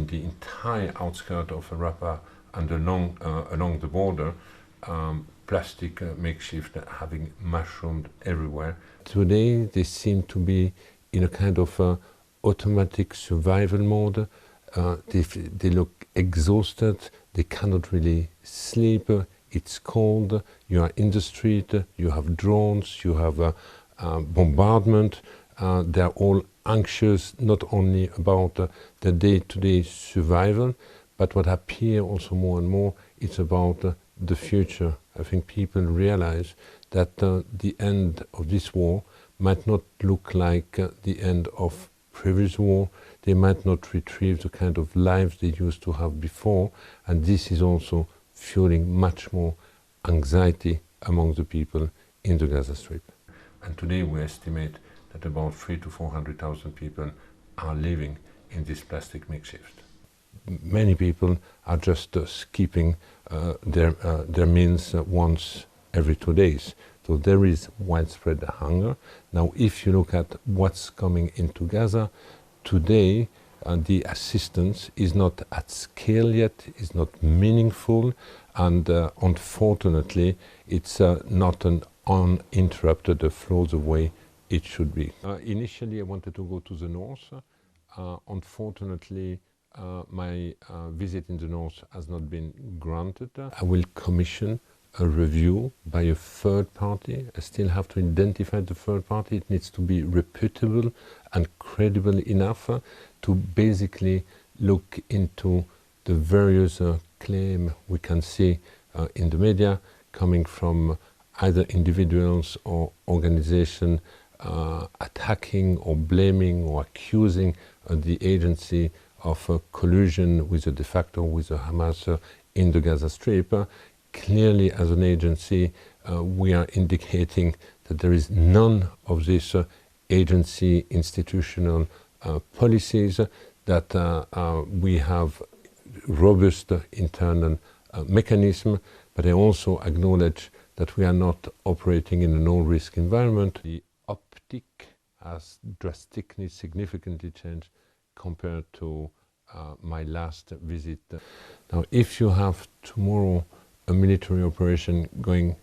the entire outskirts of Rafah and along the border, plastic makeshift having mushroomed everywhere. Today they seem to be in a kind of automatic survival mode. They look exhausted, they cannot really sleep, it's cold, you are in the street, you have drones, you have bombardment. They're all anxious not only about the day-to-day survival, but what appears also more and more, it's about the future. I think people realize that the end of this war might not look like the end of previous war. They might not retrieve the kind of lives they used to have before, and this is also fueling much more anxiety among the people in the Gaza Strip. And today we estimate that about 300,000 to 400,000 people are living in this plastic makeshift. Many people are just skipping their meals once every 2 days. So there is widespread hunger. Now, if you look at what's coming into Gaza, today the assistance is not at scale yet, is not meaningful, and unfortunately it's not an uninterrupted flow the way it should be. Initially I wanted to go to the north. Unfortunately my visit in the north has not been granted. I will commission a review by a third party. I still have to identify the third party. It needs to be reputable and credible enough to basically look into the various claims we can see in the media coming from either individuals or organizations attacking or blaming or accusing the agency of collusion with the de facto, with the Hamas in the Gaza Strip. Clearly, as an agency, we are indicating that there is none of these agency institutional policies, that we have robust internal mechanism, but I also acknowledge that we are not operating in a no-risk environment. The optic has drastically, significantly changed compared to my last visit. Now, if you have tomorrow a military operation going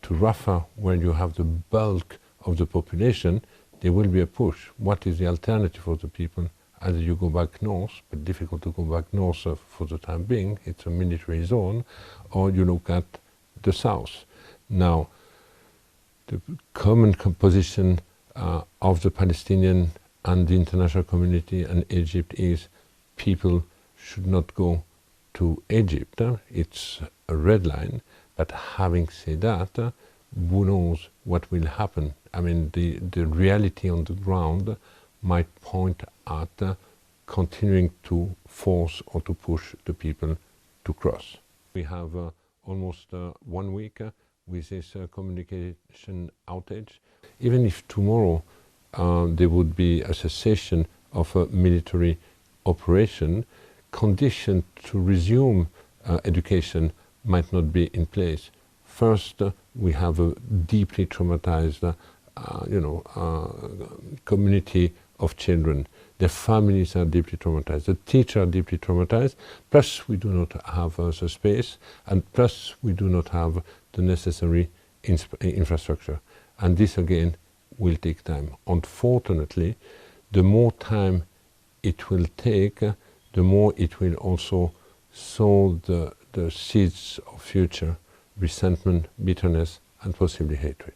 to Rafah, where you have the bulk of the population, there will be a push. What is the alternative for the people? Either you go back north, but difficult to go back north for the time being, it's a military zone, or you look at the south. Now, the common position of the Palestinian and the international community and Egypt is people should not go to Egypt. It's a red line, but having said that, who knows what will happen? I mean, the reality on the ground might point at continuing to force or to push the people to cross. We have almost 1 week with this communication outage. Even if tomorrow there would be a cessation of a military operation, conditions to resume education might not be in place. First, we have a deeply traumatized community of children. Their families are deeply traumatized. The teachers are deeply traumatized. Plus, we do not have the space, and plus, we do not have the necessary infrastructure. And this, again, will take time. Unfortunately, the more time it will take, the more it will also sow the seeds of future resentment, bitterness, and possibly hatred.